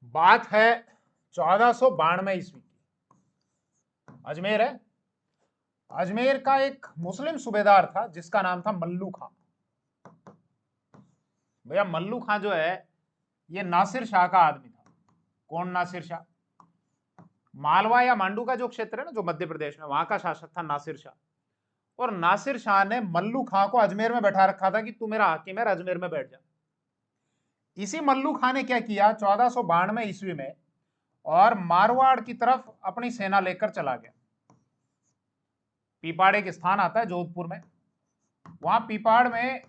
बात है 1492 ईस्वी की। अजमेर है। अजमेर का एक मुस्लिम सूबेदार था जिसका नाम था मल्लू खां। भैया मल्लू खां जो है ये नासिर शाह का आदमी था। कौन नासिर शाह? मालवा या मांडू का जो क्षेत्र है ना, जो मध्य प्रदेश में, वहां का शासक था नासिर शाह। और नासिर शाह ने मल्लू खां को अजमेर में बैठा रखा था कि तू मेरा हाकिम है, अजमेर में बैठ जा। इसी मल्लू खां ने क्या किया 1492 ईस्वी में, और मारवाड़ की तरफ अपनी सेना लेकर चला गया। पीपाड़ एक स्थान आता है जोधपुर में। वहां पीपाड़ में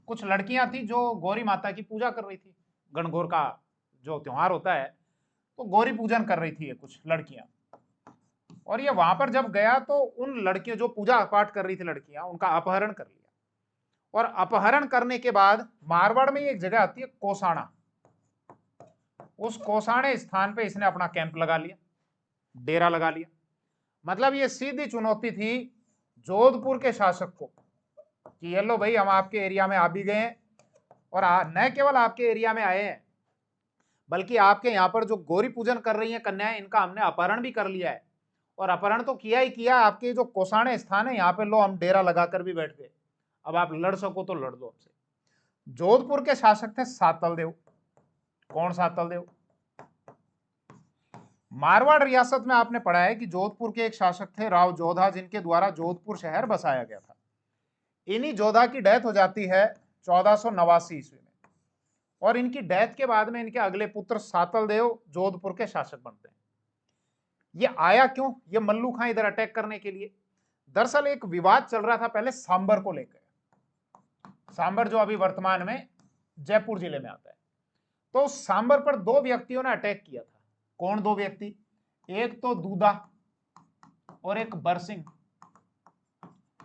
कुछ लड़कियां थी जो गौरी माता की पूजा कर रही थी। गणगौर का जो त्योहार होता है, तो गौरी पूजन कर रही थी ये कुछ लड़कियां। और ये वहां पर जब गया तो उन लड़कियों, जो पूजा पाठ कर रही थी लड़कियां, उनका अपहरण कर लिया। और अपहरण करने के बाद मारवाड़ में एक जगह आती है कोसाना। उस कोसाने स्थान पे इसने अपना कैंप लगा लिया, डेरा लगा लिया। मतलब ये सीधी चुनौती थी जोधपुर के शासक को कि ये लो भाई, हम आपके एरिया में आ भी गए हैं, और न केवल आपके एरिया में आए हैं, बल्कि आपके यहाँ पर जो गौरी पूजन कर रही हैं कन्याएं, इनका हमने अपहरण भी कर लिया है। और अपहरण तो किया ही किया, आपके जो कोसाने स्थान है यहाँ पे लो हम डेरा लगाकर भी बैठ गए। अब आप लड़ सको तो लड़ दो हमसे। जोधपुर के शासक थे सातल देव। कौन सातल देव? मारवाड़ रियासत में आपने पढ़ा है कि जोधपुर के एक शासक थे राव जोधा, जिनके द्वारा जोधपुर शहर बसाया गया था। इन्हीं जोधा की डेथ हो जाती है 1489 ईस्वी में। और इनकी डेथ के बाद में इनके अगले पुत्र सातल देव जोधपुर के शासक बनते हैं। ये आया क्यों? ये मल्लू खां इधर अटैक करने के लिए। दरअसल एक विवाद चल रहा था पहले सांबर को लेकर। सांबर जो अभी वर्तमान में जयपुर जिले में आता है। तो सांबर पर दो व्यक्तियों ने अटैक किया था। कौन दो व्यक्ति? एक तो दूधा और एक बरसिंह।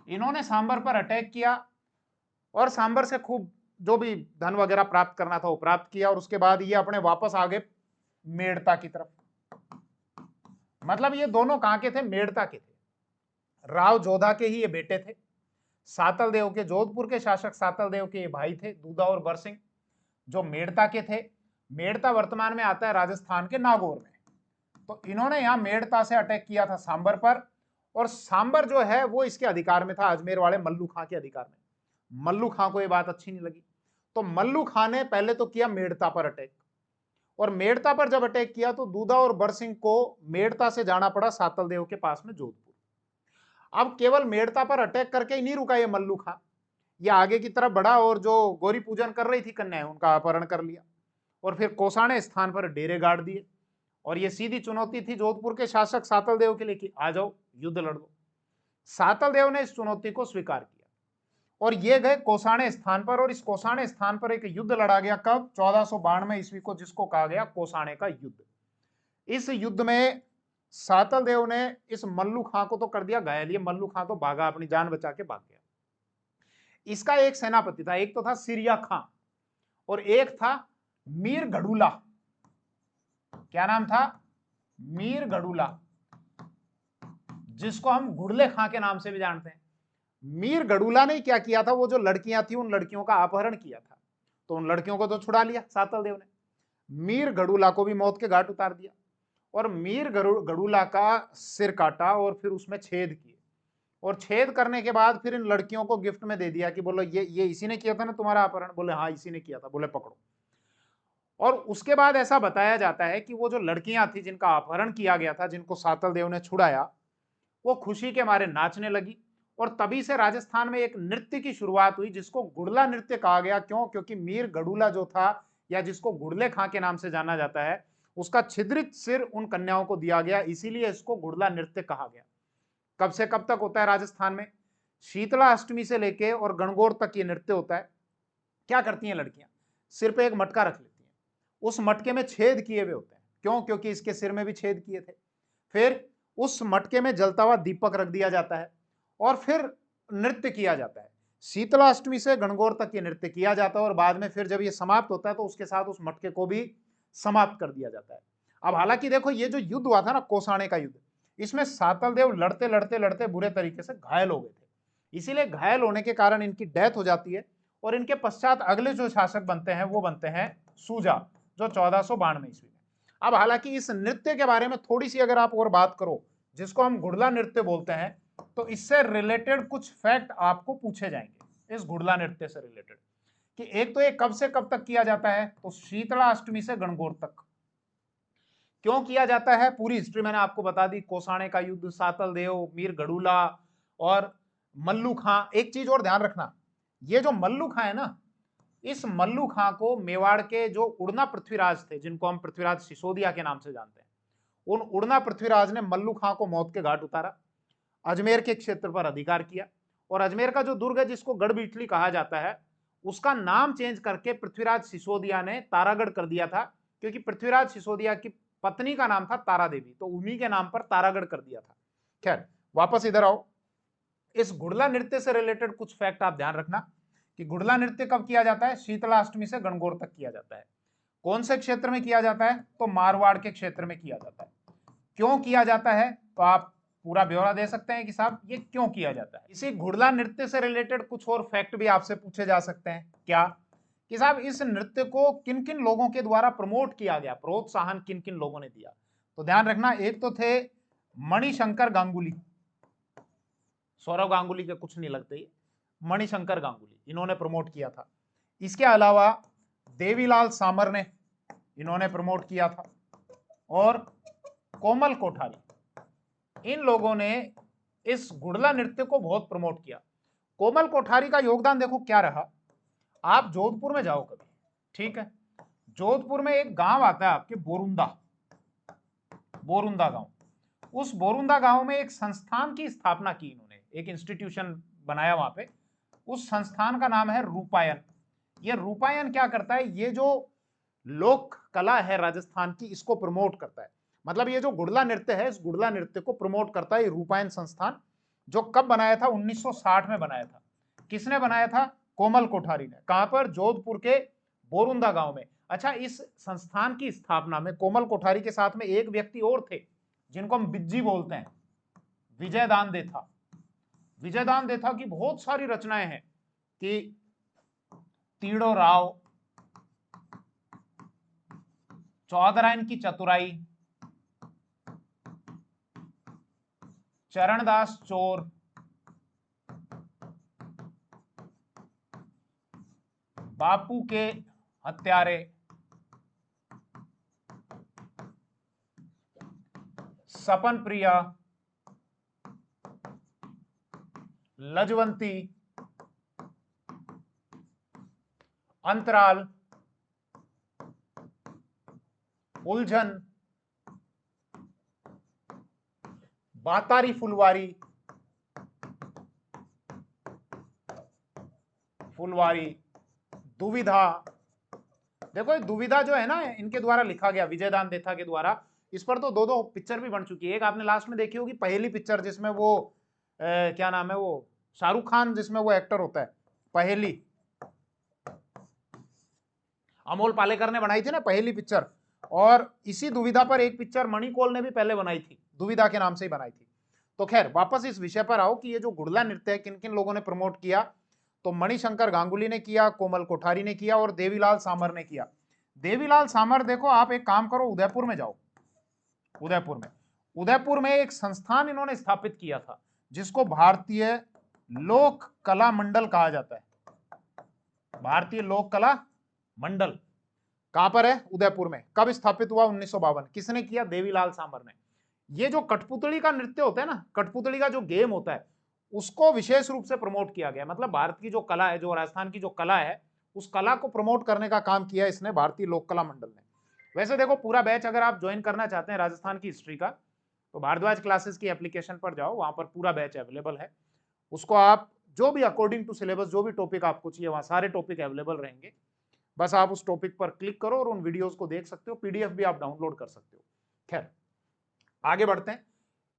इन्होंने सांबर पर अटैक किया और सांबर से खूब जो भी धन वगैरह प्राप्त करना था वो प्राप्त किया। और उसके बाद ये अपने वापस आ गए मेड़ता की तरफ। मतलब ये दोनों कहां के थे? मेड़ता के थे। राव जोधा के ही ये बेटे थे। सातल देव के, जोधपुर के शासक सातल देव के ये भाई थे दूधा और बरसिंह, जो मेड़ता के थे। मेड़ता वर्तमान में आता है राजस्थान के नागौर में। तो इन्होंने यहां मेड़ता से अटैक किया था सांबर पर। और सांबर जो है वो इसके अधिकार में था, अजमेर वाले मल्लू खां के अधिकार में। मल्लू खां को ये बात अच्छी नहीं लगी, तो मल्लू खां ने पहले तो किया मेड़ता पर अटैक। और मेड़ता पर जब अटैक किया तो दूधा और बरसिंह को मेड़ता से जाना पड़ा सातल देव के पास में जोधपुर। अब केवल मेड़ता पर अटैक करके ही नहीं रुका ये मल्लू खां, ये आगे की तरफ बढ़ा और जो गौरी पूजन कर रही थी कन्याएं, उनका अपहरण कर लिया। और फिर कोसाने स्थान पर डेरे गाड़ दिए। और ये सीधी चुनौती थी जोधपुर के शासक सातल देव के लिए कि आ जाओ युद्ध लड़ दो। सातल देव ने इस चुनौती को स्वीकार किया और ये गए कोसाने स्थान पर। और इस कोसाने स्थान पर एक युद्ध लड़ा गया। कब? 1492 ईस्वी को, जिसको कहा गया कोसाने का युद्ध। इस युद्ध में सातल देव ने इस मल्लू खां को तो कर दिया घायल। ये मल्लू खां तो भागा, अपनी जान बचा के भाग गया। इसका एक सेनापति था, एक तो था सिरिया खां और एक था मीर गढ़ूला। क्या नाम था? मीर गढ़ूला, जिसको हम गुड़ले खां के नाम से भी जानते हैं। मीर गढ़ूला ने क्या किया था, वो जो लड़कियां थी उन लड़कियों का अपहरण किया था। तो उन लड़कियों को तो छुड़ा लिया सातल देव ने, मीर गढ़ूला को भी मौत के घाट उतार दिया। और मीर गढ़ूला का सिर काटा और फिर उसमें छेद किए। और छेद करने के बाद फिर इन लड़कियों को गिफ्ट में दे दिया कि बोलो ये इसी ने किया था ना तुम्हारा अपहरण? बोले हाँ इसी ने किया था। बोले पकड़ो। और उसके बाद ऐसा बताया जाता है कि वो जो लड़कियां थी जिनका अपहरण किया गया था, जिनको सातल देव ने छुड़ाया, वो खुशी के मारे नाचने लगी। और तभी से राजस्थान में एक नृत्य की शुरुआत हुई जिसको गुड़ला नृत्य कहा गया। क्यों? क्योंकि मीर गढ़ूला जो था, या जिसको गुड़ले खां के नाम से जाना जाता है, उसका छिद्रित सिर उन कन्याओं को दिया गया, इसीलिए इसको गुड़ला नृत्य कहा गया। कब से कब तक होता है राजस्थान में? शीतला अष्टमी से लेके और गणगौर तक ये नृत्य होता है। क्या करती हैं लड़कियां? सिर पे एक मटका रख लेती हैं, उस मटके में छेद किए हुए होते हैं। क्यों? क्योंकि इसके सिर में भी छेद किए थे। फिर उस मटके में जलता हुआ दीपक रख दिया जाता है और फिर नृत्य किया जाता है। शीतला अष्टमी से गणगौर तक ये नृत्य किया जाता है और बाद में फिर जब ये समाप्त होता है तो उसके साथ उस मटके को भी समाप्त कर दिया जाता है। अब हालांकि देखो, ये जो युद्ध हुआ था ना, कोसाने का युद्ध, इसमें सातल देव लड़ते लड़ते लड़ते बुरे तरीके से घायल हो गए थे। इसीलिए घायल होने के कारण इनकी डेथ हो जाती है। और इनके पश्चात अगले जो शासक बनते हैं वो बनते हैं सूजा, जो 1492 ईस्वी में। अब हालांकि इस नृत्य के बारे में थोड़ी सी अगर आप और बात करो, जिसको हम घुड़ला नृत्य बोलते हैं, तो इससे रिलेटेड कुछ फैक्ट आपको पूछे जाएंगे इस घुड़ला नृत्य से रिलेटेड, कि एक तो ये कब से कब तक किया जाता है, तो शीतला अष्टमी से गणगौर तक। क्यों किया जाता है, पूरी हिस्ट्री मैंने आपको बता दी, कोसाणे का युद्ध, सातल देव, मीर गडुला और मल्लू खां। एक चीज और ध्यान रखना, ये जो मल्लू खां है ना, इस मल्लू खां को मेवाड़ के जो उड़ना पृथ्वीराज थे, जिनको हम पृथ्वीराज सिसोदिया के नाम से जानते हैं, उन उड़ना पृथ्वीराज ने मल्लू खां को मौत के घाट उतारा, अजमेर के क्षेत्र पर अधिकार किया, और अजमेर का जो दुर्ग है जिसको गढ़बिठली कहा जाता है, उसका नाम चेंज करके पृथ्वीराज सिसोदिया ने तारागढ़ कर दिया था, क्योंकि पृथ्वीराज सिसोदिया की पत्नी का नाम था तारा देवी, तो उन्हीं के नाम पर तारागढ़ कर दिया था। खैर वापस इधर आओ, इस घुड़ला नृत्य से रिलेटेड कुछ फैक्ट आप ध्यान रखना कि घुड़ला नृत्य कब किया जाता है, शीतला अष्टमी से गणगौर तक किया जाता है। कौन से क्षेत्र में किया जाता है, तो मारवाड़ के क्षेत्र में किया जाता है। क्यों किया जाता है, तो आप पूरा ब्यौरा दे सकते हैं कि साहब ये क्यों किया जाता है। इसी घुड़ला नृत्य से रिलेटेड कुछ और फैक्ट भी आपसे पूछे जा सकते हैं, क्या कि साहब इस नृत्य को किन किन लोगों के द्वारा प्रमोट किया गया, प्रोत्साहन किन किन लोगों ने दिया। तो ध्यान रखना, एक तो थे मणिशंकर गांगुली, सौरव गांगुली के कुछ नहीं लगते, मणिशंकर गांगुली, इन्होंने प्रमोट किया था। इसके अलावा देवीलाल सामर ने, इन्होंने प्रमोट किया था, और कोमल कोठारी, इन लोगों ने इस घुड़ला नृत्य को बहुत प्रमोट किया। कोमल कोठारी का योगदान देखो क्या रहा, आप जोधपुर में जाओ कभी, ठीक है, जोधपुर में एक गांव आता है आपके बोरुंदा, बोरुंदा गांव, उस बोरुंदा गांव में एक संस्थान की स्थापना की इन्होंने, एक इंस्टीट्यूशन बनाया वहां पे, उस संस्थान का नाम है रूपायन। ये रूपायन क्या करता है, ये जो लोक कला है राजस्थान की, इसको प्रमोट करता है। मतलब ये जो घुड़ला नृत्य है, इस घुड़ला नृत्य को प्रमोट करता है रूपायन संस्थान, जो कब बनाया था, 1960 में बनाया था। किसने बनाया था, कोमल कोठारी ने। कहां पर, जोधपुर के बोरुंदा गांव में। अच्छा, इस संस्थान की स्थापना में कोमल कोठारी के साथ में एक व्यक्ति और थे, जिनको हम बिज्जी बोलते हैं, विजयदान देथा। विजयदान देथा की बहुत सारी रचनाएं हैं, कि तीड़ो राव, चौधरायन की चतुराई, चरणदास चोर, बापू के हत्यारे, सपन प्रिया, लजवंती, अंतराल, उलझन, बातारी फुलवारी, फुलवारी, दुविधा। देखो ये दुविधा जो है ना, इनके द्वारा लिखा गया, विजयदान देथा के द्वारा। इस पर तो दो पिक्चर भी बन चुकी है। एक आपने लास्ट में देखी होगी पहली पिक्चर, जिसमें वो क्या नाम है, वो शाहरुख खान जिसमें वो एक्टर होता है, पहेली, अमोल पालेकर ने बनाई थी ना पहली पिक्चर। और इसी दुविधा पर एक पिक्चर मणिकौल ने भी पहले बनाई थी, दुविधा के नाम से ही बनाई थी। तो खैर वापस इस विषय पर आओ कि ये जो घुड़ला नृत्य है किन किन लोगों ने प्रमोट किया, तो मणिशंकर गांगुली ने किया, कोमल कोठारी ने किया, और देवीलाल सामर ने किया। देवीलाल सामर, देखो आप एक काम करो, उदयपुर में जाओ, उदयपुर में एक संस्थान इन्होंने स्थापित किया था, जिसको भारतीय लोक कला मंडल कहा जाता है। भारतीय लोक कला मंडल कहां पर है, उदयपुर में। कब स्थापित हुआ, 1952। किसने किया, देवीलाल सामर ने। ये जो कठपुतली का नृत्य होता है ना, कठपुतली का जो गेम होता है, उसको विशेष रूप से प्रमोट किया गया। मतलब भारत की जो कला है, जो राजस्थान की जो कला है, उस कला को प्रमोट करने का काम किया इसने, भारतीय लोक कला मंडल ने। वैसे देखो पूरा बैच अगर आप ज्वाइन करना चाहते हैं राजस्थान की हिस्ट्री का, तो भारद्वाज क्लासेस की एप्लीकेशन पर जाओ, वहां पर पूरा बैच अवेलेबल है। उसको आप जो भी अकॉर्डिंग टू सिलेबस, जो भी टॉपिक आपको चाहिए, वहां सारे टॉपिक अवेलेबल रहेंगे। बस आप उस टॉपिक पर क्लिक करो और उन वीडियोस को देख सकते हो, पीडीएफ भी आप डाउनलोड कर सकते हो। खैर आगे बढ़ते हैं।